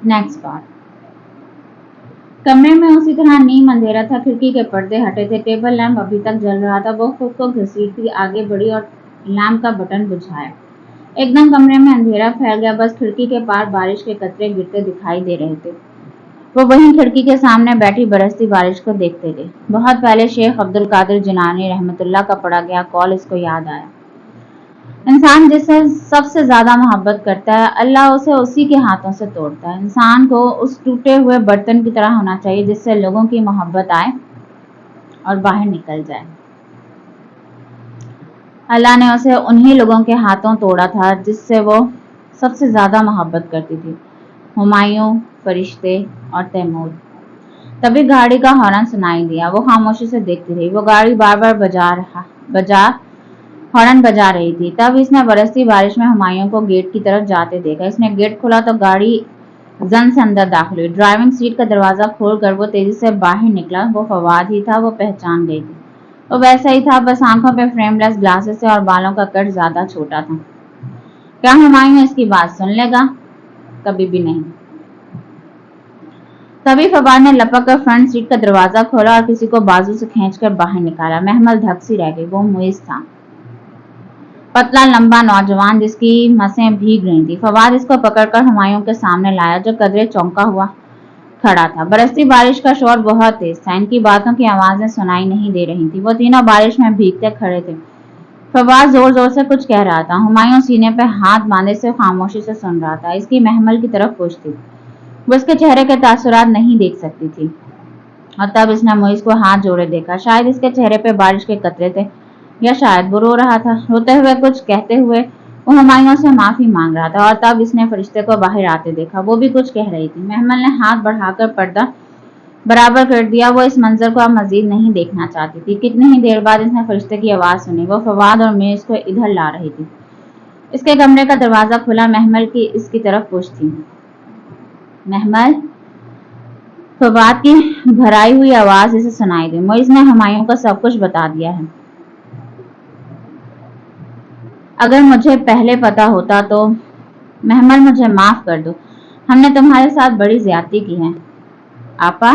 Next part. कमरे में उसी तरह नीम अंधेरा था, खिड़की के पर्दे हटे थे, टेबल लैंप अभी तक जल रहा था। वो खुद को घसीटती आगे बढ़ी और लैंप का बटन बुझाया। एकदम कमरे में अंधेरा फैल गया, बस खिड़की के पार बारिश के कतरे गिरते दिखाई दे रहे थे। वो वहीं खिड़की के सामने बैठी बरसती बारिश को देखते थे। बहुत पहले शेख अब्दुल कादिर जिलानी रहमतुल्लाह का पड़ा गया कौल इसको याद आया। इंसान जिससे सबसे ज्यादा मोहब्बत करता है, अल्लाह उसे उसी के हाथों से तोड़ता है। इंसान को उस टूटे हुए बर्तन की तरह होना चाहिए जिससे लोगों की मोहब्बत आए और बाहर निकल जाए। अल्लाह ने उसे उन्हीं लोगों के हाथों तोड़ा था जिससे वो सबसे ज्यादा मोहब्बत करती थी, हुमायूं, फरिश्ते और तैमूर। तभी गाड़ी का हॉर्न सुनाई दिया। वो खामोशी से देखती रही। वो गाड़ी बार बार हॉर्न बजा रही थी। तब इसने बरसती बारिश में हुमायूं को गेट की तरफ जाते देखा। इसने गेट खोला तो गाड़ी जन से अंदर दाखिल हुई। ड्राइविंग सीट का दरवाजा खोलकर वो तेजी से बाहर निकला। वो फवाद ही था, वो पहचान गई थी। वो वैसा ही था, बस आंखों पे फ्रेमलेस ग्लासेस से और बालों का कट ज्यादा छोटा था। क्या हुमायूं इसकी बात सुन लेगा? कभी भी नहीं। तभी फवाद ने लपक कर फ्रंट सीट का दरवाजा खोला और किसी को बाजू से खींचकर बाहर निकाला। महमल धक सी रह गई। वो मुइज था, पतला लंबा नौजवान जिसकी मसें भीग रही थी। फवाद इसको पकड़कर हुमायूं के सामने लाया जो कदरे चौंका हुआ खड़ा था। बरसती बारिश का शोर बहुत तेज था। इनकी बातों की आवाजें सुनाई नहीं दे रही थी। वो तीनों बारिश में भीगते खड़े थे। फवाद जोर जोर से कुछ कह रहा था। हुमायूं सीने पे हाथ बांधे से खामोशी से सुन रहा था। इसकी महमल की तरफ पुश थी। वो इसके चेहरे के तासुरात नहीं देख सकती थी। और तब इसने मुइज को हाथ जोड़े देखा। शायद इसके चेहरे पे बारिश के कतरे थे, या शायद वो रो रहा था। रोते हुए, कुछ कहते हुए वो हुमायूं से माफी मांग रहा था। और तब इसने फरिश्ते को बाहर आते देखा। वो भी कुछ कह रही थी। महमल ने हाथ बढ़ाकर पर्दा बराबर कर दिया। वो इस मंजर को अब मजीद नहीं देखना चाहती थी। कितनी ही देर बाद इसने फरिश्ते की आवाज सुनी। वो फवाद और मुइज को इधर ला रही थी। इसके कमरे का दरवाजा खुला। महमल की इसकी तरफ पुश थी। महमल, फवाद की भराई हुई आवाज इसे सुनाई दी। मुइज ने हुमायूं को सब कुछ बता दिया है। अगर मुझे पहले पता होता तो। महमल, मुझे माफ कर दो, हमने तुम्हारे साथ बड़ी ज्यादती की है। आपा,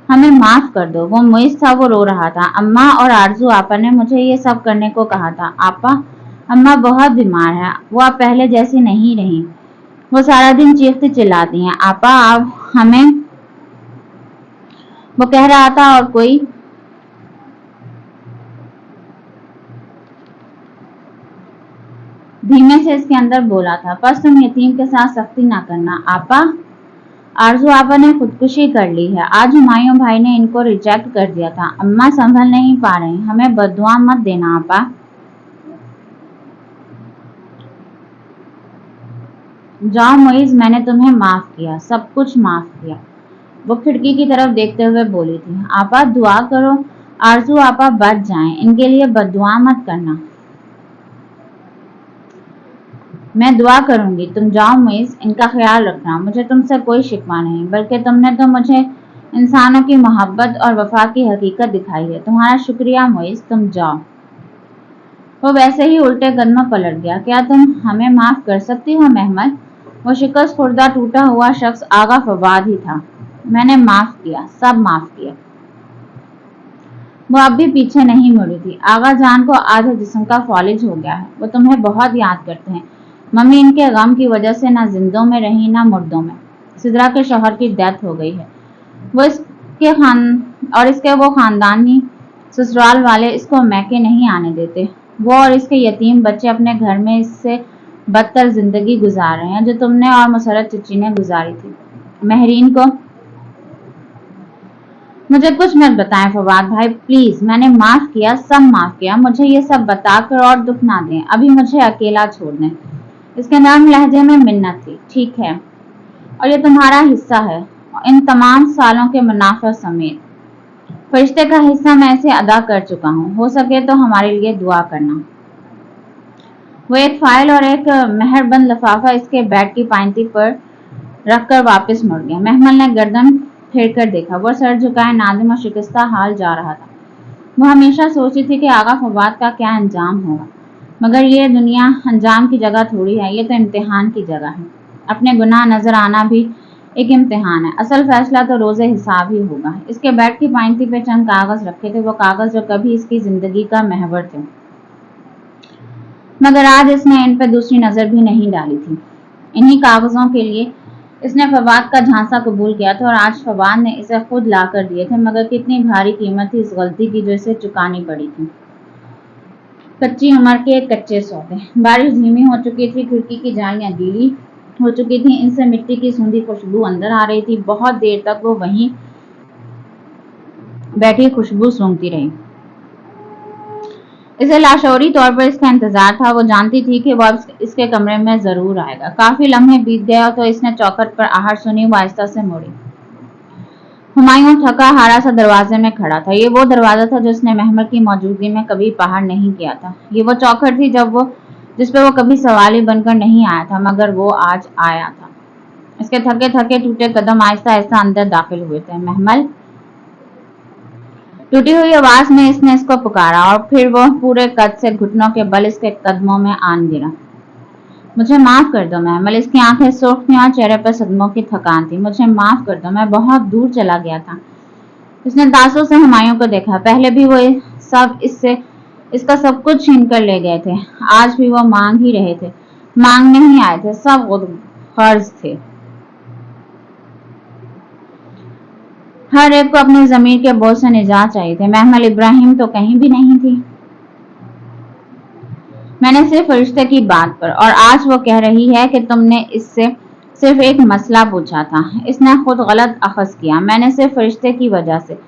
हमें माफ कर दो। वो मुइज था, वो रो रहा था। अम्मा और आरजू आपा ने मुझे ये सब करने को कहा था। आपा, अम्मा बहुत बीमार है, वो अब पहले जैसी नहीं रही। वो सारा दिन चीखती चिल्लाती हैं। आपा, आप हमें, वो कह रहा था। और कोई धीमे से इसके अंदर बोला था, बस तुम यतीम के साथ सख्ती ना करना। आपा, आरजू आपा ने खुदकुशी कर ली है। आज हुमायूं भाई ने इनको रिजेक्ट कर दिया था। अम्मा संभल नहीं पा रही, हमें बद्दुआ मत देना। आपा, जाओ मुइज, मैंने तुम्हें माफ किया, सब कुछ माफ किया। वो खिड़की की तरफ देखते हुए बोली थी। आपा, दुआ करो आरजू आपा बच जाएं, इनके लिए बद्दुआ मत करना। मैं दुआ करूंगी, तुम जाओ मुइज, इनका ख्याल रखना। मुझे तुमसे कोई शिकवा नहीं, बल्कि तुमने तो मुझे इंसानों की मोहब्बत और वफा की हकीकत दिखाई है। तुम्हारा शुक्रिया मुइज, तुम जाओ। वो वैसे ही उल्टे कदमों पलट गया। क्या तुम हमें माफ कर सकती हो महमल? वो शिकस्त खुर्दा टूटा हुआ शख्स आगा फवाद ही था। मैंने माफ किया, सब माफ किया। वो अब भी पीछे नहीं मुड़ी थी। आगा जान को आधे जिस्म का फॉलिज हो गया है। वो तुम्हें बहुत याद करते हैं। मम्मी इनके गम की वजह से ना जिंदों में रही ना मुर्दों में। सिद्रा के शौहर की डेथ हो गई है। वो इसके वो खानदानी ससुराल वाले इसको मैके नहीं आने देते। वो और इसके यतीम बच्चे अपने घर में इससे बदतर जिंदगी गुजार रहे हैं जो तुमने और मुसरत चची ने गुजारी थी। महरीन को मुझे कुछ मत बताएं फवाद भाई, प्लीज। मैंने माफ किया, सब माफ किया। मुझे ये सब बताकर और दुख ना दें। अभी मुझे अकेला छोड़ दें। इसके नरम लहजे में मिन्नत थी। ठीक है, और ये तुम्हारा हिस्सा है, इन तमाम सालों के मुनाफा समेत। फरिश्ते का हिस्सा मैं इसे अदा कर चुका हूँ। हो सके तो हमारे लिए दुआ करना। वो एक फाइल और एक मेहरबंद लिफाफा इसके बेड की पाइंती पर रखकर वापस मुड़ गया। महमल ने गर्दन फेर कर देखा। वो सर झुकाए नादिम और शिकस्ता हाल जा रहा था। वो हमेशा सोचती थी कि आगा फवाद का क्या अंजाम होगा, मगर ये दुनिया अंजाम की जगह थोड़ी है, ये तो इम्तिहान की जगह है। अपने गुनाह नजर आना भी एक इम्तिहान है, असल फैसला तो रोज़े हिसाब ही होगा। इसके बेड की पाइंती पे चंद कागज रखे थे, वो कागज जो कभी इसकी जिंदगी का महवर थे, मगर आज इसने इन पर दूसरी नजर भी नहीं डाली थी। इन्हीं कागजों के लिए इसने फवाद का झांसा कबूल किया था और आज फवाद ने इसे खुद ला कर दिए थे, मगर कितनी भारी कीमत थी इस गलती की जो इसे चुकानी पड़ी थी। कच्ची उम्र के कच्चे सौदे। बारिश धीमी हो चुकी थी, खिड़की की जालियां गीली हो चुकी थी, इनसे मिट्टी की सूंधी खुशबू अंदर आ रही थी। बहुत देर तक वो वहीं बैठी खुशबू सूंघती रही। इसे लाशौरी तौर पर इसका इंतजार था। वो जानती थी कि वह इसके कमरे में जरूर आएगा। काफी लम्हे बीत गया तो इसने चौखट पर आहट सुनी, वो आहिस्ता से मुड़ी। हुमायूं थका हारा सा दरवाजे में खड़ा था। ये वो दरवाजा था जो उसने महमल की मौजूदगी में कभी पहाड़ नहीं किया था। ये वो चौखट थी जिस पे वो कभी सवाली बनकर नहीं आया था, मगर वो आज आया था। इसके थके थके टूटे कदम आहिस्ता आहिस्ता अंदर दाखिल हुए थे। महमल। टूटी हुई आवाज में इसने इसको पुकारा और फिर वो पूरे कद से घुटनों के बल इसके कदमों में आन गिरा। मुझे माफ कर दो महमल। इसकी आंखें सुर्ख थीं और चेहरे पर सदमों की थकान थी। मुझे माफ कर दो, मैं बहुत दूर चला गया था। इसने तासुब से हुमायूं को देखा। पहले भी वो इसका सब कुछ छीन कर ले गए थे, आज भी वो मांग ही रहे थे। मांगने ही आए थे, सब गर्ज थे। हर एक को अपनी जमीर के बोझ से निजात चाहिए थे। महमल इब्राहिम तो कहीं भी नहीं थी। मैंने सिर्फ रिश्ते की बात पर, और आज वो कह रही है कि तुमने इससे सिर्फ एक मसला पूछा था। इसने खुद गलत अखज़ किया। मैंने सिर्फ रिश्ते की वजह से।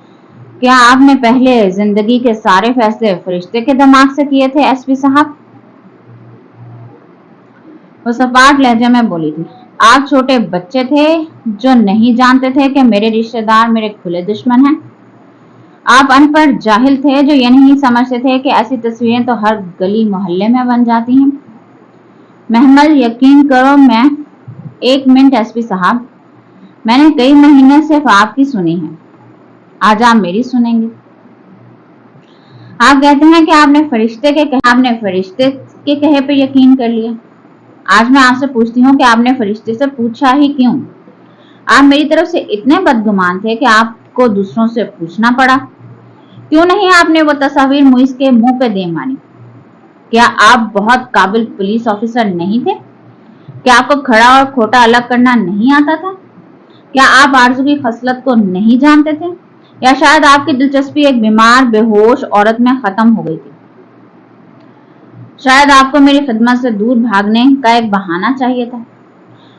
क्या आपने पहले जिंदगी के सारे फैसले फरिश्ते के दिमाग से किए थे एसपी साहब? वो सपाट लहजे में बोली थी। आप छोटे बच्चे थे जो नहीं जानते थे कि मेरे रिश्तेदार मेरे खुले दुश्मन हैं। आप अनपढ़ जाहिल थे जो ये नहीं समझते थे कि ऐसी तस्वीरें तो हर गली मोहल्ले में बन जाती हैं। महमल, यकीन करो मैं। एक मिनट एसपी साहब, मैंने कई महीने सिर्फ आपकी सुनी है, आज आप मेरी सुनेंगे। आप कहते हैं कि आपने फरिश्ते के कहे पर यकीन कर लिया। आज मैं आपसे पूछती हूँ कि आपने फरिश्ते से पूछा ही क्यों? आप मेरी तरफ से इतने बदगुमान थे कि आपको दूसरों से पूछना पड़ा। क्यों नहीं आपने वो तस्वीर मुइज के मुंह पे दे मारी? क्या आप बहुत काबिल पुलिस ऑफिसर नहीं थे? क्या आपको खड़ा और खोटा अलग करना नहीं आता था? क्या आप आरज़ू की खसलत को नहीं जानते थे? या शायद आपकी दिलचस्पी एक बीमार बेहोश औरत में खत्म हो गई थी? शायद आपको मेरी खिदमत से दूर भागने का एक बहाना चाहिए था।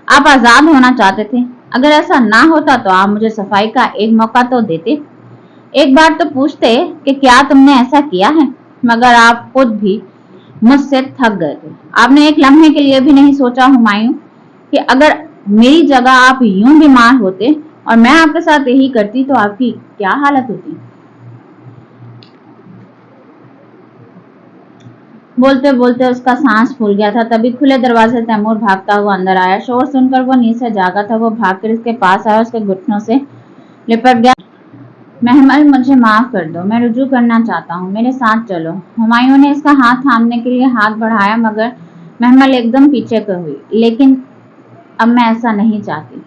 आप आजाद होना चाहते थे। अगर ऐसा ना होता तो आप मुझे सफाई का एक मौका तो देते, एक बार तो पूछते कि क्या तुमने ऐसा किया है। मगर आप खुद भी मुझसे थक गए थे। आपने एक लम्हे के लिए भी नहीं सोचा हुमायूं कि अगर मेरी जगह आप यूं बीमार होते और मैं आपके साथ यही करती तो आपकी क्या हालत होती। बोलते बोलते उसका सांस फूल गया था। तभी खुले दरवाजे तैमूर भागता हुआ अंदर आया। शोर सुनकर वो नींद से जागा था। वो भागकर इसके पास आया, उसके घुटनों से लिपट गया। महमल, मुझे माफ कर दो, मैं रुजू करना चाहता हूँ, मेरे साथ चलो। हुमायूं ने इसका हाथ थामने के लिए हाथ बढ़ाया, मगर महमल एकदम पीछे कर हुई। लेकिन अब मैं ऐसा नहीं चाहती।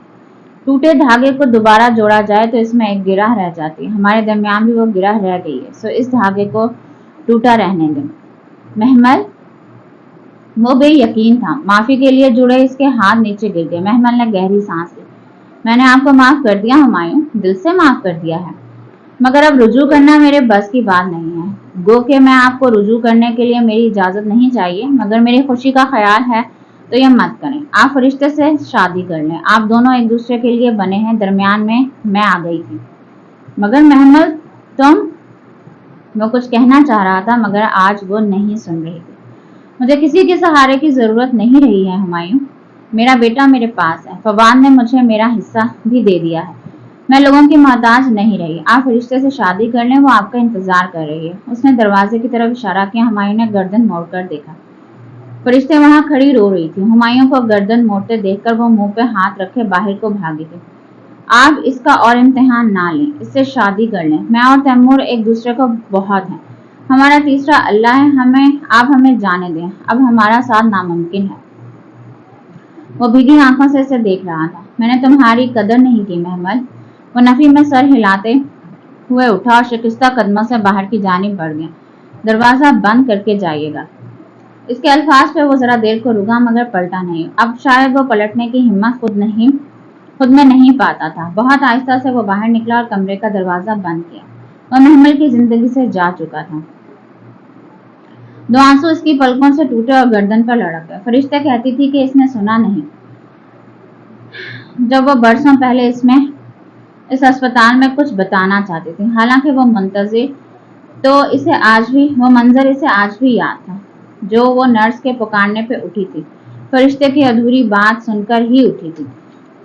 टूटे धागे को दोबारा जोड़ा जाए तो इसमें एक गिरह रह जाती। हमारे दरमियान भी वो गिरह रह गई है, सो इस धागे को टूटा रहने दें। महमल, वो बेयकीन था। माफी के लिए जुड़े इसके हाथ नीचे गिर गए। महमल ने गहरी सांस ली। मैंने आपको माफ कर दिया हुमायूं, दिल से माफ कर दिया है, मगर अब रुजू करना मेरे बस की बात नहीं है। गो कि मैं आपको रुजू करने के लिए मेरी इजाजत नहीं चाहिए, मगर मेरी खुशी का ख्याल है तो ये मत करें। आप फरिश्ते से शादी कर लें। आप दोनों एक दूसरे के लिए बने हैं। दरमियान में मैं आ गई थी। मगर महमल, तुम। वो कुछ कहना चाह रहा था, मगर आज वो नहीं सुन रही थी। मुझे किसी के सहारे की जरूरत नहीं रही है हुमायूं। मेरा बेटा मेरे पास है। फवाद ने मुझे मेरा हिस्सा भी दे दिया है। मैं लोगों की मोहताज नहीं रही। आप फरिश्ते से शादी कर लें, वो आपका इंतजार कर रही है। उसने दरवाजे की तरफ इशारा किया। हुमायूं ने गर्दन मोड़कर देखा। फरिश्ते वहां खड़ी रो रही थी। हुमायूं को गर्दन मोड़ते देखकर वो मुंह पे हाथ रखे बाहर को भागी थी। आप इसका और इम्तिहान ना लें, इससे शादी कर लें। मैं और तैमूर एक दूसरे को बहुत हैं। हमारा तीसरा अल्लाह है। आप हमें जाने दें। अब हमारा साथ नामुमकिन है। वो भीगी आंखों से इसे देख रहा था। मैंने तुम्हारी कदर नहीं की महमद। वो नफी में सर हिलाते हुए उठा और शिकस्ता कदमों से बाहर की जानिब बढ़ गया। दरवाजा बंद करके जाइएगा। इसके अल्फाज पे वो जरा देर को रुका मगर पलटा नहीं। अब शायद वो पलटने की हिम्मत खुद में नहीं पाता था। बहुत आहिस्ता से वो बाहर निकला और कमरे का दरवाजा बंद किया। वो महमल की जिंदगी से जा चुका था। दो आंसू इसकी पलकों से टूटे और गर्दन पर लड़क गए। फरिश्ते कहती थी कि इसने सुना नहीं, जब वो बरसों पहले इस अस्पताल में कुछ बताना चाहती थी। हालांकि वो मंजर इसे आज भी याद था, जो वो नर्स के पुकारने पे उठी थी। फरिश्ते की अधूरी बात सुनकर ही उठी थी।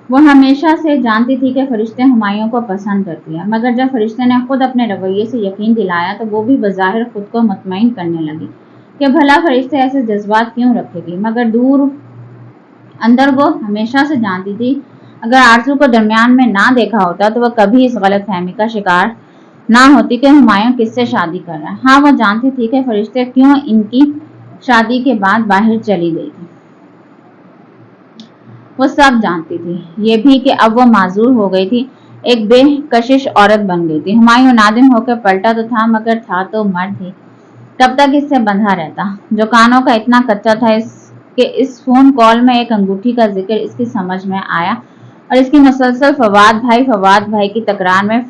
वो हमेशा से जानती थी कि फरिश्ते हुमायूं को पसंद करती है, मगर जब फरिश्ते ने खुद अपने रवैये से यकीन दिलाया तो वो भी बज़ाहिर खुद को मुतमईन करने लगी कि भला फरिश्ते ऐसे जज्बात क्यों रखेगी। मगर अंदर वो हमेशा से जानती थी, अगर आरज़ू को दरमियान में ना देखा होता तो वह कभी इस गलत फहमी का शिकार ना होती कि हुमायूं किससे शादी कर रहा है। हाँ, वो जानती थी कि फरिश्ते क्यों इनकी शादी के बाद बाहर चली गई थी। वो सब जानती थी, ये भी कि अब वो माजूर हो गई थी, एक बेकशिश औरत बन गई थी। हुमायूं नादिम होकर पलटा तो था, मगर था तो मर्द ही। कब तक इससे बंधा रहता, जो कानों का इतना कच्चा था कि इस फोन कॉल में एक अंगूठी का जिक्र इसकी समझ में आया और इसकी मुसलसल फवाद भाई की तकरार में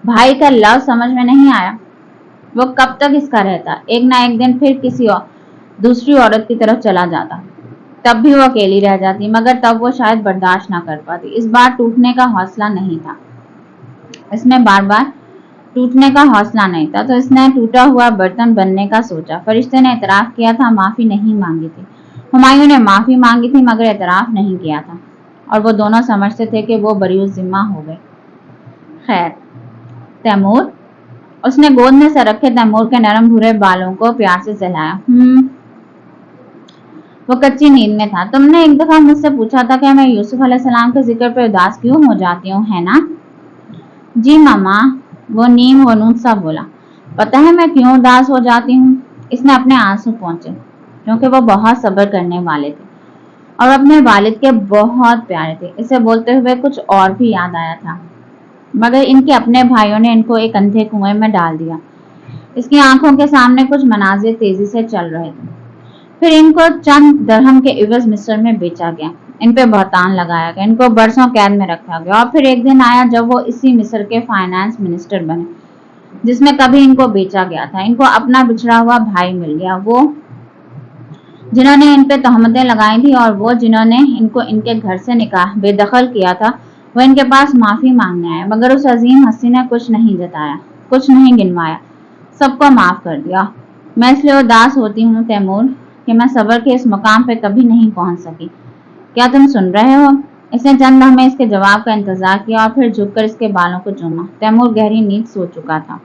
भाई का लव समझ में नहीं आया। वो कब तक इसका रहता, एक ना एक दिन फिर किसी दूसरी औरत की तरफ चला जाता, तब भी वो अकेली रह जाती, मगर तब वो शायद बर्दाश्त ना कर पाती। इस बार टूटने का हौसला नहीं था, इसमें बार टूटने का हौसला नहीं था, तो इसने टूटा हुआ बर्तन बनने का सोचा। फरिश्ते ने एतराफ किया था, माफी नहीं मांगी थी। हुमायूं ने माफी मांगी थी मगर एतराफ नहीं किया था, और वो दोनों समझते थे कि वो बरीउज़ जिम्मा हो गए। खैर, तैमूर, उसने गोद में से रखे तैमूर के नरम भूरे बालों को प्यार से सहलाया। वो कच्ची नींद में था। तुमने एक दफा मुझसे पूछा था कि मैं यूसुफ अलैहिस्सलाम के जिक्र पर उदास क्यों हो जाती हूँ, है ना? जी मामा, वो नीम वनूद सा बोला। पता है मैं क्यों उदास हो जाती हूँ? इसने अपने आंसू पोंछे, क्योंकि वो बहुत सब्र करने वाले थे और अपने वालिद के बहुत प्यारे थे। इसे बोलते हुए कुछ और भी याद आया था, मगर इनके अपने भाइयों ने इनको एक अंधे कुएं में डाल दिया। इसकी आंखों के सामने कुछ मनाजिर तेजी से चल रहे थे। फिर इनको चंद दरहम के इवज मिस्र में बेचा गया, इन पे बहतान लगाया गया, इनको बरसों कैद में रखा गया, और फिर एक दिन आया जब वो इसी मिस्र के फाइनेंस मिनिस्टर बने जिसमें कभी इनको बेचा गया था। इनको अपना बिछड़ा हुआ भाई मिल गया, वो जिन्होंने इन पे तहमतें लगाई थी और वो जिन्होंने इनको इनके घर से बेदखल किया था। वो इनके पास माफी मांगने आए, मगर उस अजीम हस्ती ने कुछ नहीं जताया, कुछ नहीं गिनवाया, सबको माफ कर दिया। मैं इसलिए उदास होती हूँ तैमूर कि मैं सब्र के इस मुकाम पे कभी नहीं पहुंच सकी। क्या तुम सुन रहे हो? इसने चंद लम्हे इसके जवाब का इंतजार किया और फिर झुककर इसके बालों को चूमा। तैमूर गहरी नींद सो चुका था।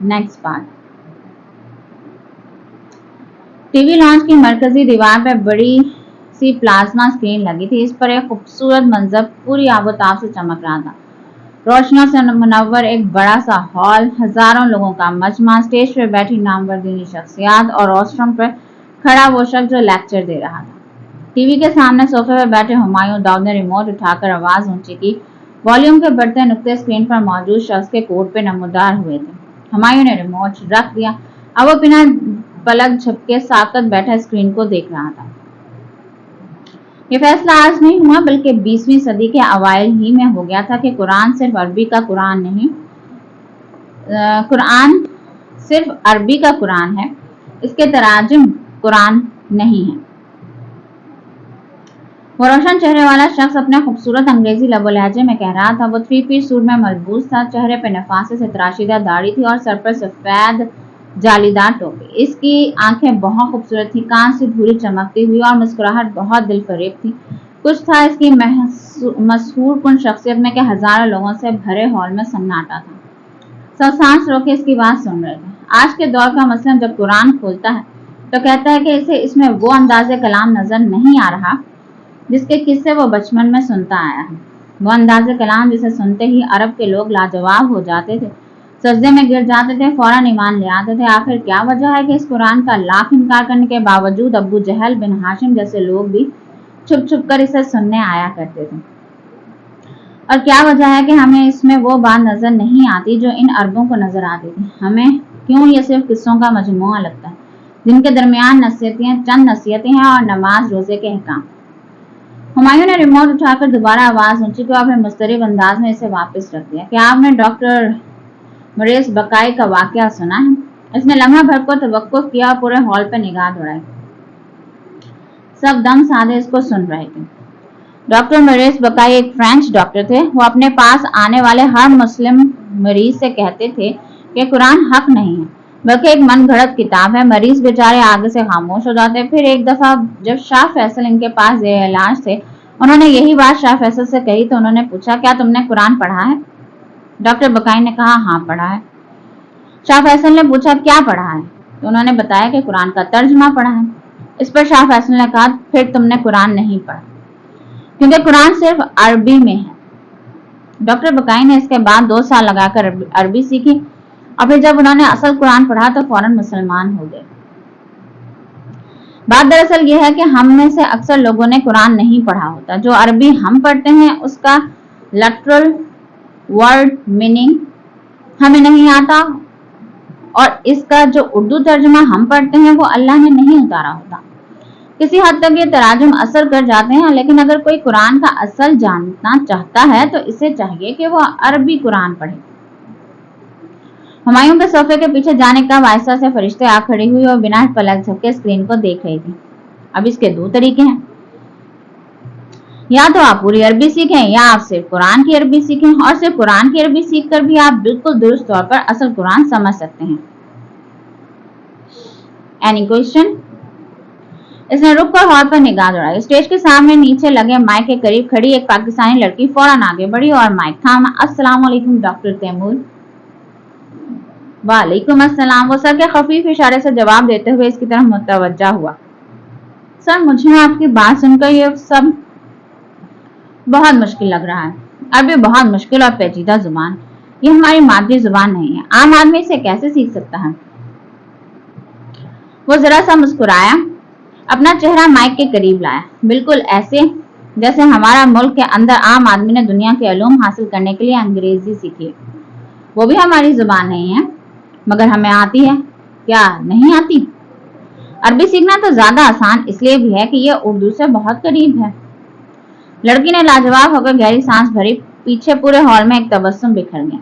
Next part. टीवी लॉन्च की मरकजी दीवार पर बड़ी सी प्लाज्मा स्क्रीन लगी थी। इस पर एक खूबसूरत मंजर पूरी आबोताब से चमक रहा था। रोशनियों से मुनव्वर एक बड़ा सा हॉल, हजारों लोगों का मजमा, स्टेज पर बैठी नामवर दीनी शख्सियात और रोस्ट्रम पर खड़ा वो शख्स जो लेक्चर दे रहा था। टीवी के सामने सोफे पर बैठे हुमायूं दाऊद ने रिमोट उठाकर आवाज ऊंची की। वॉल्यूम के बढ़ते नुक्ते स्क्रीन पर मौजूद शख्स के कोट पे नमूदार हुए थे। हुमायूं ने रिमोट रख दिया। अब वो बिना पलक झपके साकत बैठा स्क्रीन को देख रहा था। ये फैसला आज नहीं हुआ, बल्कि 20वीं सदी के अवाइल ही में हो गया था कि कुरान सिर्फ अरबी का कुरान नहीं, कुरान सिर्फ अरबी का कुरान है, इसके तराजुम कुरान नहीं है। वो रोशन चेहरे वाला शख्स अपने खूबसूरत अंग्रेजी लबो लहजे में कह रहा था। वो 3 पीस सूट में मलबूस था, चेहरे पे नफासे से तराशीदा दाढ़ी थी और सर पर सफेद जालीदार टोपी। इसकी आंखें बहुत खूबसूरत थी, कान से भूरी चमकती हुई, और मुस्कुराहट बहुत दिलफरेब थी। कुछ था इसकी मशहूर कुन शख्सियत में कि हजारों लोगों से भरे हॉल में सन्नाटा था। सब सांस रोके इसकी बात सुन रहे थे। आज के दौर का मुस्लिम जब कुरान खोलता है तो कहता है कि इसे इसमें वो अंदाज़े कलाम नजर नहीं आ रहा जिसके किस्से वो बचपन में सुनता आया है। वो अंदाज़े कलाम जिसे सुनते ही अरब के लोग लाजवाब हो जाते थे, सजदे में गिर जाते थे, फौरन ईमान ले आते थे। आखिर क्या वजह है कि इस कुरान का लाख इनकार करने के बावजूद अबू जहल बिन हाशिम जैसे लोग भी छुप छुप कर इसे सुनने आया करते थे? और क्या वजह है कि हमें इसमें वो बात नजर नहीं आती जो इन अरबों को नजर आती थी? हमें क्यों ये सिर्फ किस्सों का मजमुआ लगता है जिनके दरमियान चंद नसीहतें हैं और नमाज रोजे के अहकाम? हुमायूं ने रिमोट उठाकर दोबारा आवाज ऊंची की और फिर मुस्तरिब अंदाज में इसे वापस रख दिया। क्या आपने डॉक्टर मरेस बकाई का वाकया सुना है? इसने लम्हा भर को तवक्कुफ किया और पूरे हॉल पर निगाह दौड़ाई। सब दम साधे इसको सुन रहे थे। डॉक्टर मरेस बकाई एक फ्रेंच डॉक्टर थे। वो अपने पास आने वाले हर मुस्लिम मरीज से कहते थे कि कुरान हक नहीं है बल्कि एक मन घड़त किताब है। मरीज बेचारे आगे से खामोश हो जाते। फिर एक दफा जब शाह फैसल इनके पास इलाज थे, उन्होंने यही बात शाह फैसल से कही तो उन्होंने पूछा, क्या तुमने कुरान पढ़ा है? डॉक्टर बकाई ने कहा, हाँ पढ़ा है। शाह फैसल ने पूछा, क्या पढ़ा है? तो उन्होंने बताया कि कुरान का तर्जुमा पढ़ा है। इस पर शाह फैसल ने कहा, फिर तुमने कुरान नहीं पढ़ा क्योंकि कुरान सिर्फ अरबी में है। डॉक्टर बकाई ने इसके बाद 2 साल लगाकर अरबी सीखी और फिर जब उन्होंने असल कुरान पढ़ा तो फौरन मुसलमान हो गए। बात दरअसल यह है कि हम में से अक्सर लोगों ने कुरान नहीं पढ़ा होता। जो अरबी हम पढ़ते हैं उसका लिटरल वर्ड मीनिंग हमें नहीं आता और इसका जो उर्दू तर्जुमा हम पढ़ते हैं वो अल्लाह ने नहीं उतारा होता। किसी हद तक ये तराजुम असर कर जाते हैं, लेकिन अगर कोई कुरान का असल जानना चाहता है तो इसे चाहिए कि वो अरबी कुरान पढ़े। हुमायूं के सोफे के पीछे जाने का आहिस्ता से फरिश्ते आ खड़ी हुई और बिना पलक झपके स्क्रीन को देख रही थी। अब इसके 2 तरीके हैं, या तो आप पूरी अरबी सीखें या आप सिर्फ कुरान की अरबी सीखें, और सिर्फ कुरान की अरबी सीख कर भी आप बिल्कुल दुरुस्त तौर पर असल कुरान समझ सकते हैं। Any question? इसने रुक कर हॉल पर निगाह दौड़ाई। स्टेज के सामने नीचे लगे माइक के करीब खड़ी एक पाकिस्तानी लड़की फौरन आगे बढ़ी और माइक थामा। अस्सलाम वालेकुम डॉक्टर तैमूर। वालेकुम अस्सलाम। वो सर के खफीफ इशारे से जवाब देते हुए इसकी तरफ मुतवज्जा हुआ। सर, मुझे आपकी बात सुनकर ये सब बहुत मुश्किल लग रहा है। अरबी बहुत मुश्किल और पेचीदा जुबान, ये हमारी मादरी जुबान नहीं है। आम आदमी इसे कैसे सीख सकता है? वो जरा सा मुस्कुराया, अपना चेहरा माइक के करीब लाया, बिल्कुल ऐसे जैसे हमारा मुल्क के अंदर आम आदमी ने दुनिया के उलूम हासिल करने के लिए अंग्रेजी सीखी। वो भी हमारी जुबान नहीं है, मगर हमें आती है। क्या नहीं आती? अरबी सीखना तो ज्यादा आसान इसलिए भी है कि ये उर्दू से बहुत करीब है। लड़की ने लाजवाब होकर गहरी सांस भरी। पीछे पूरे हॉल में एक तबस्सुम बिखर गया।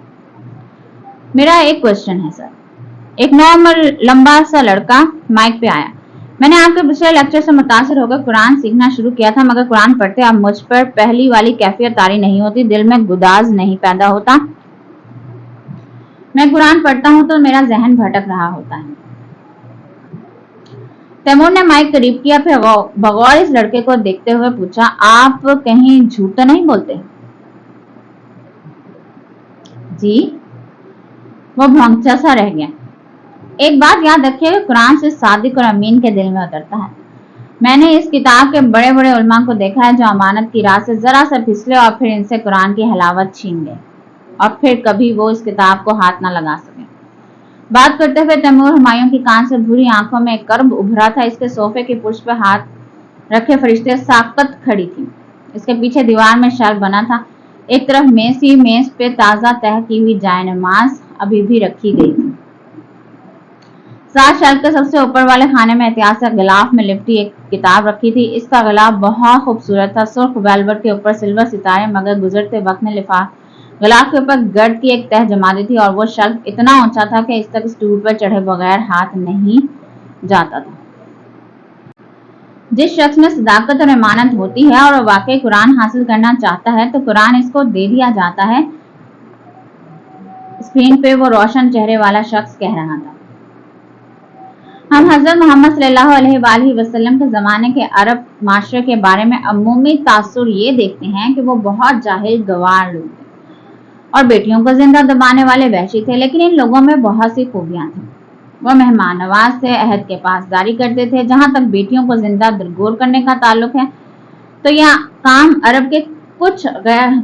मेरा एक क्वेश्चन है सर। एक नॉर्मल लंबा सा लड़का माइक पे आया। मैंने आपके पिछले लेक्चर से मुतासिर होकर कुरान सीखना शुरू किया था, मगर कुरान पढ़ते अब मुझ पर पहली वाली कैफियत तारी नहीं होती, दिल में गुदाज नहीं पैदा होता। मैं कुरान पढ़ता हूँ तो मेरा जहन भटक रहा होता है। तैमूर ने माइक करीब किया, फिर बगौर इस लड़के को देखते हुए पूछा, आप कहीं झूठ तो नहीं बोलते? जी। वो भौंकचा सा रह गया। एक बात याद रखिए, कुरान से सादिक और अमीन के दिल में उतरता है। मैंने इस किताब के बड़े बड़े उलमा को देखा है जो अमानत की राह से जरा सा फिसले और फिर इनसे कुरान की हलावत छीन गए और फिर कभी वो इस किताब को हाथ ना लगा सके। बात करते हुए तैमूर हुमायूं की कान से भूरी आंखों में एक कर्ब उभरा था। इसके सोफे के पुर्श पर हाथ रखे फरिश्ते साकत खड़ी थी। इसके पीछे दीवार में शर्क बना था। एक तरफ मेज पे ताजा तह की हुई जायनमाज अभी भी रखी गई थी। साथ शेल्फ के सबसे ऊपर वाले खाने में एहतियात से गिलाफ में लिपटी एक किताब रखी थी। इसका गिलाफ बहुत खूबसूरत था, सुर्ख वेलवेट के ऊपर सिल्वर सितारे, मगर गुजरते वक्त ने गिलाफ के ऊपर गर्द की एक तह जमा दी थी और वो शेल्फ इतना ऊंचा था कि इस तक स्टूल पर चढ़े बगैर हाथ नहीं जाता था। जिस शख्स में सदाकत और ईमानत होती है और वाकई कुरान हासिल करना चाहता है तो कुरान इसको दे दिया जाता है। स्क्रीन पे वो रोशन चेहरे वाला शख्स कह रहा था। हम हजरत मोहम्मद सल्लल्लाहु अलैहि वसल्लम के ज़माने के अरब माशरे के बारे में अमूमी तासुर ये देखते हैं कि वो बहुत जाहिल गवार लोग थे और बेटियों को जिंदा दबाने वाले वहशी थे, लेकिन इन लोगों में बहुत सी खूबियां थी। वो मेहमान नवाज थे, अहद के पासदारी करते थे। जहां तक बेटियों को जिंदा दरगोर करने का ताल्लुक है तो यह काम अरब के کچھ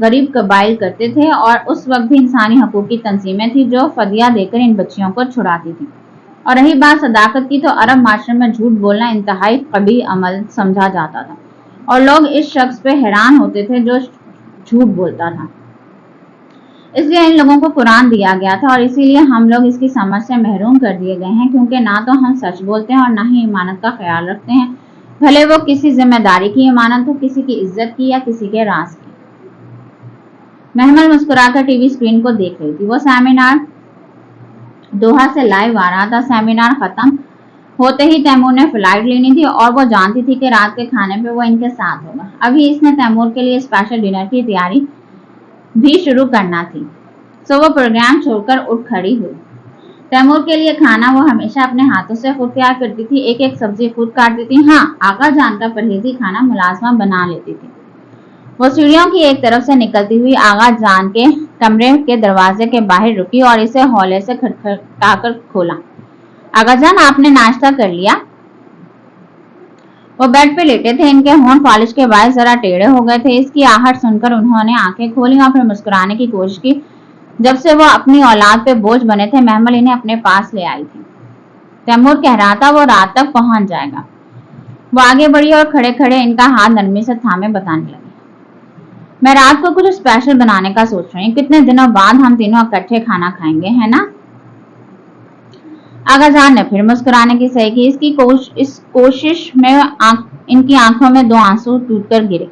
غریب قبائل کرتے تھے اور اس وقت بھی انسانی حقوق کی تنظیمیں تھیں جو فدیہ دے کر ان بچیوں کو چھڑاتی تھیں۔ اور رہی بات صداقت کی تو عرب معاشرے میں جھوٹ بولنا انتہائی قبیح عمل سمجھا جاتا تھا اور لوگ اس شخص پہ حیران ہوتے تھے جو جھوٹ بولتا تھا۔ اس لیے ان لوگوں کو قرآن دیا گیا تھا اور اسی لیے ہم لوگ اس کی سمجھ سے محروم کر دیے گئے ہیں، کیونکہ نہ تو ہم سچ بولتے ہیں اور نہ ہی امانت کا خیال رکھتے ہیں، بھلے وہ کسی ذمہ داری کی امانت ہو، کسی کی عزت کی یا کسی کے راز کی۔ محمل مسکرا کر ٹی وی اسکرین کو دیکھ رہی تھی۔ وہ سیمینار دوحہ سے لائیو آ رہا تھا۔ سیمینار ختم ہوتے ہی تیمور نے فلائٹ لینی تھی اور وہ جانتی تھی کہ رات کے کھانے پہ وہ ان کے ساتھ ہوگا۔ ابھی اس نے تیمور کے لیے اسپیشل ڈنر کی تیاری بھی شروع کرنا تھی، سو وہ پروگرام چھوڑ کر اٹھ کھڑی ہوئی۔ تیمور کے لیے کھانا وہ ہمیشہ اپنے ہاتھوں سے خود تیار کرتی تھی، ایک ایک سبزی خود کاٹتی تھی۔ ہاں، آقا جان کا پرہیزی کھانا ملازمہ بنا لیتی تھی۔ وہ سیڑھیوں کی ایک طرف سے نکلتی ہوئی آغا جان کے کمرے کے دروازے کے باہر رکی اور اسے ہولے سے کھٹکھٹا کر کھولا۔ آغا جان، آپ نے ناشتہ کر لیا؟ وہ بیڈ پہ لیٹے تھے، ان کے ہونٹ فالش کے باعث ذرا ٹیڑھے ہو گئے تھے۔ اس کی آہٹ سن کر انہوں نے آنکھیں کھولی اور پھر مسکرانے کی کوشش کی۔ جب سے وہ اپنی اولاد پہ بوجھ بنے تھے، محمل انہیں اپنے پاس لے آئی تھی۔ تیمور کہہ رہا تھا وہ رات تک پہنچ جائے گا۔ وہ آگے بڑھی اور کھڑے کھڑے ان کا ہاتھ نرمی سے تھامے بتانے لگی، میں رات کو کچھ اسپیشل بنانے کا سوچ رہی ہوں، کتنے دنوں بعد ہم تینوں اکٹھے کھانا کھائیں گے، ہے نا؟ آغا جان نے پھر مسکرانے کی صحیح کی۔ اس کوشش میں ان کی آنکھوں میں 2 آنسو ٹوٹ کر گرے۔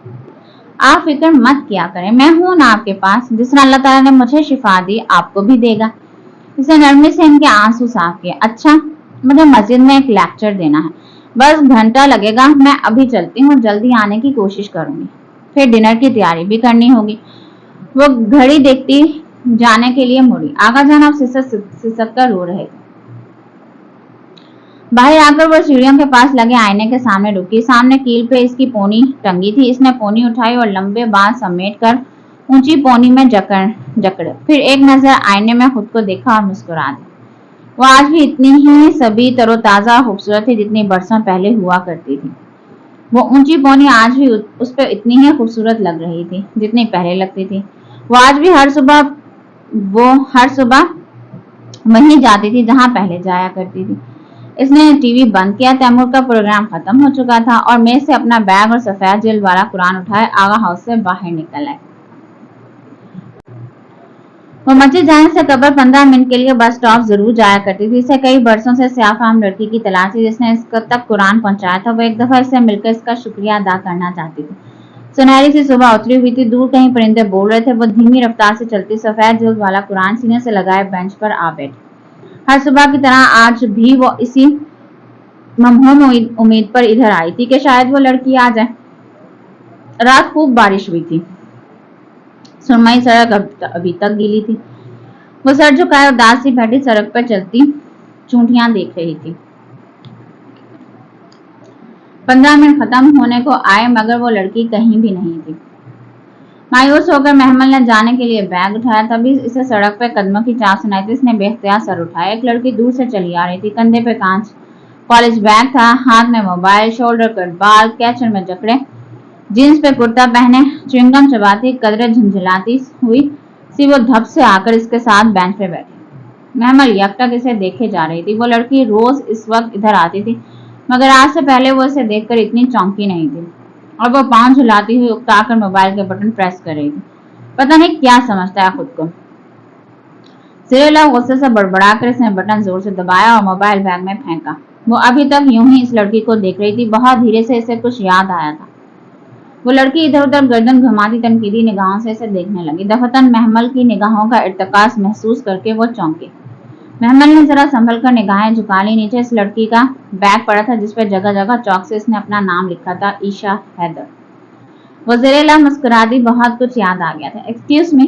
آپ فکر مت کیا کریں، میں ہوں نا آپ کے پاس، جس طرح اللہ تعالیٰ نے مجھے شفا دی آپ کو بھی دے گا۔ اس نے نرمی سے ان کے آنسو صاف کیے۔ اچھا، مجھے مسجد میں ایک لیکچر دینا ہے، بس گھنٹہ لگے گا، میں ابھی چلتی ہوں، جلدی آنے کی کوشش کروں گی، پھر ڈنر کی تیاری بھی کرنی ہوگی۔ وہ گھڑی دیکھتی جانے کے لیے مڑی۔ آغا جان اب سسک کر رو رہے تھے۔ باہر آ کر وہ سیڑھیوں کے پاس لگے آئینے کے سامنے رکی۔ سامنے کیل پہ اس کی پونی ٹنگی تھی۔ اس نے پونی اٹھائی اور لمبے بال سمیٹ کر اونچی پونی میں جکڑے، پھر ایک نظر آئینے میں خود کو دیکھا اور مسکرا دی۔ وہ آج بھی اتنی ہی سبھی تر و تازہ اور خوبصورت تھی جتنی برسوں پہلے ہوا کرتی تھی۔ وہ اونچی پونی آج بھی اس پہ اتنی ہی خوبصورت لگ رہی تھی جتنی پہلے لگتی تھی۔ وہ آج بھی ہر صبح وہیں جاتی تھی جہاں پہلے جایا کرتی تھی۔ اس نے ٹی وی بند کیا۔ تیمور کا پروگرام ختم ہو چکا تھا اور میز سے اپنا بیگ اور سفید جلد والا قرآن اٹھائے آغا ہاؤس سے باہر نکل آئے۔ وہ مسجد جانے سے قبل 15 منٹ کے لیے بس سٹاپ ضرور جایا کرتی تھی۔ اسے کئی برسوں سے سیاہ فام لڑکی کی تلاش تھی جس نے اس تک قرآن پہنچایا تھا۔ وہ ایک دفعہ اس سے مل کر اس کا شکریہ ادا کرنا چاہتی تھی۔ سنہری سی صبح اتری ہوئی تھی، دور کہیں پرندے بول رہے تھے۔ وہ دھیمی رفتار سے چلتی سفید جلد والا قرآن سینے سے لگائے بینچ پر آ بیٹھی۔ ہر صبح کی طرح آج بھی وہ اسی ممہوم امید پر ادھر آئی تھی کہ شاید وہ لڑکی آ جائے۔ رات خوب بارش ہوئی تھی، سرمئی سڑک ابھی تک گیلی تھی۔ وہ سر جھکائے اداس سی بیٹھی سڑک پر چلتی چونٹیاں دیکھ رہی تھی۔ 15 منٹ ختم ہونے کو آئے مگر وہ لڑکی کہیں بھی نہیں تھی۔ مایوس ہو کر محمل نے جانے کے لیے بیگ اٹھایا، تبھی اسے سڑک پہ قدموں کی چاند سنائی تھی۔ اس نے بے اختیار سر اٹھایا۔ ایک لڑکی دور سے چلی آ رہی تھی، کندھے پہ کانچ کالج بیگ تھا، ہاتھ میں موبائل، شولڈر کٹ بال کیچر میں جکڑے، جینس پہ کرتا پہنے، چوئنگم چباتی قدرے جھنجھلاتی ہوئی سی وہ دھپ سے آ کر اس کے ساتھ بینچ پہ بیٹھی۔ محمل یکٹک اسے دیکھے جا رہی تھی۔ وہ لڑکی روز اس وقت ادھر آتی تھی مگر آج سے پہلے وہ اسے دیکھ کر اتنی چونکی نہیں تھی، اور وہ پاؤں جھلاتی ہوئی اکتا کر موبائل کے بٹن پریس کر رہی تھی۔ پتہ نہیں کیا سمجھتا ہے خود کو۔ زیر لب غصے سے بڑبڑا کر اس نے بٹن زور سے دبایا اور موبائل بیگ میں پھینکا۔ وہ ابھی تک یوں ہی اس لڑکی کو دیکھ رہی تھی۔ بہت دھیرے سے اسے کچھ یاد آیا تھا۔ وہ لڑکی ادھر ادھر گردن گھماتی تنقیدی نگاہوں سے اسے دیکھنے لگی۔ دفعتاً محمل کی نگاہوں کا ارتکاز محسوس کر کے وہ چونکی۔ محمل نے ذرا سنبھل کر نگاہیں جھکا لی۔ نیچے اس لڑکی کا بیگ پڑا تھا جس پہ جگہ جگہ چاک سے اس نے اپنا نام لکھا تھا، عیشا حیدر۔ وہ زیر لب مسکرا دی۔ بہت کچھ یاد آ گیا تھا۔ ایکسکیوز می،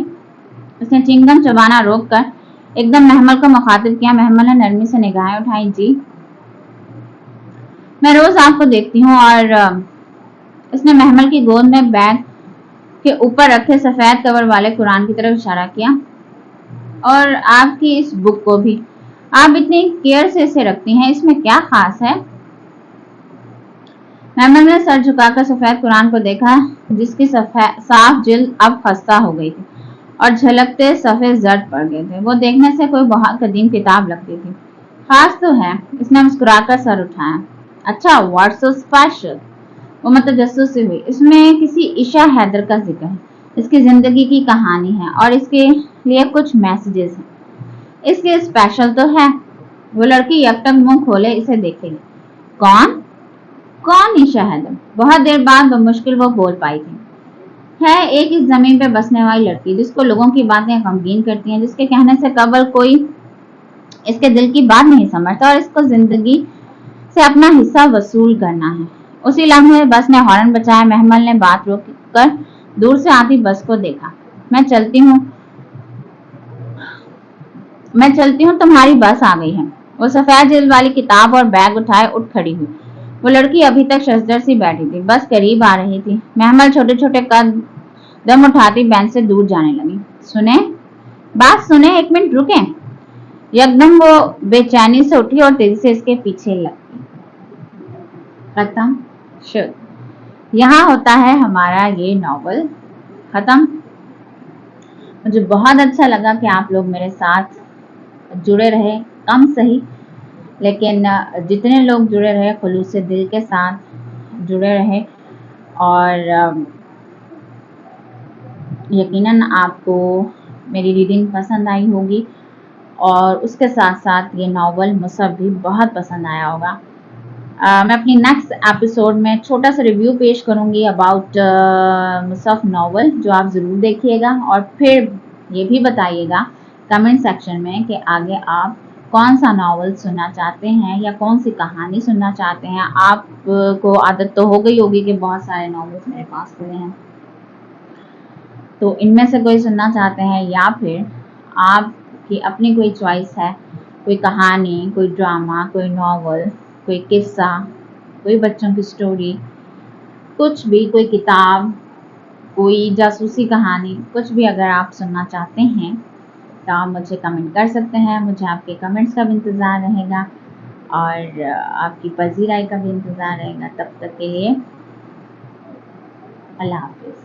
اس نے چنگم چبانا روک کر ایک دم محمل کو مخاطب کیا۔ محمل نے نرمی سے نگاہیں اٹھائیں۔ جی، میں روز آپ کو دیکھتی ہوں۔ اور اس نے محمل کی گود میں بیگ کے اوپر رکھے سفید کور والے قرآن کی طرف اشارہ کیا، اور آپ کی اس بک کو بھی۔ آپ اتنی کیئر سے اسے رکھتی ہیں، اس میں کیا خاص ہے؟ महमल ने सर झुकाकर सफेद कुरान को देखा, जिसकी साफ जिल्द अब खस्ता हो गई थी और झलकते सफेद जर्द पड़ गए थे। वो देखने से कोई बहुत कदीम किताब लगती थी। खास तो है, इसने मुस्कुराकर सर उठाया। अच्छा, व्हाट्स सो स्पेशल? वो मतजस्सुस से हुई। इसमें किसी ईशा हैदर का जिक्र है, इसकी जिंदगी की कहानी है और इसके लिए कुछ मैसेजेस हैं। इसलिए स्पेशल तो है। वो लड़की यकटक मुंह खोले इसे देखेगी। कौन कौन ईशा हैदर? बहुत देर बाद बमुश्किल वो बोल पाई थी। है एक इस जमीन पे बसने वाली लड़की, जिसको लोगों की बातें गमगीन करती हैं, जिसके कहने से कबल कोई इसके दिल की बात नहीं समझता और इसको जिंदगी से अपना हिस्सा वसूल करना है। उसी लम्हे बस ने हॉर्न बजाया। महमल ने बात रोक कर दूर से आती बस को देखा। मैं चलती हूँ, तुम्हारी बस आ गई है। वो सफेद जिल्द वाली किताब और बैग उठाए उठ खड़ी हुई। वो लड़की अभी तक शजदर सी बैठी थी। बस करीब आ रही थी। महमल छोटे छोटे कदम उठाती बेंच से दूर जाने लगी। बात सुने, एक मिनट रुके। एकदम वो बेचैनी से उठी और तेजी से इसके पीछे लगी। खत्म। शुभ। यहाँ होता है हमारा ये नॉवल खत्म। मुझे बहुत अच्छा लगा कि आप लोग मेरे साथ जुड़े रहे, कम सही लेकिन जितने लोग जुड़े रहे खुलूस से दिल के साथ जुड़े रहे और यकीनन आपको मेरी रीडिंग पसंद आई होगी और उसके साथ साथ ये नॉवल मुझे भी बहुत पसंद आया होगा। मैं अपनी नेक्स्ट एपिसोड में छोटा सा रिव्यू पेश करूंगी अबाउट मुसफ नॉवल, जो आप ज़रूर देखिएगा और फिर ये भी बताइएगा कमेंट सेक्शन में कि आगे आप कौन सा नॉवल सुनना चाहते हैं या कौन सी कहानी सुनना चाहते हैं। आपको आदत तो हो गई होगी कि बहुत सारे नॉवेल्स मेरे पास पड़े हैं, तो इनमें से कोई सुनना चाहते हैं या फिर आपकी अपनी कोई चॉइस है, कोई कहानी, कोई ड्रामा, कोई नॉवल, कोई किस्सा, कोई बच्चों की स्टोरी, कुछ भी, कोई किताब, कोई जासूसी कहानी, कुछ भी अगर आप सुनना चाहते हैं तो आप मुझे कमेंट कर सकते हैं। मुझे आपके कमेंट्स का भी इंतज़ार रहेगा और आपकी पजीराई का भी इंतज़ार रहेगा। तब तक के लिए अल्लाह हाफिज़।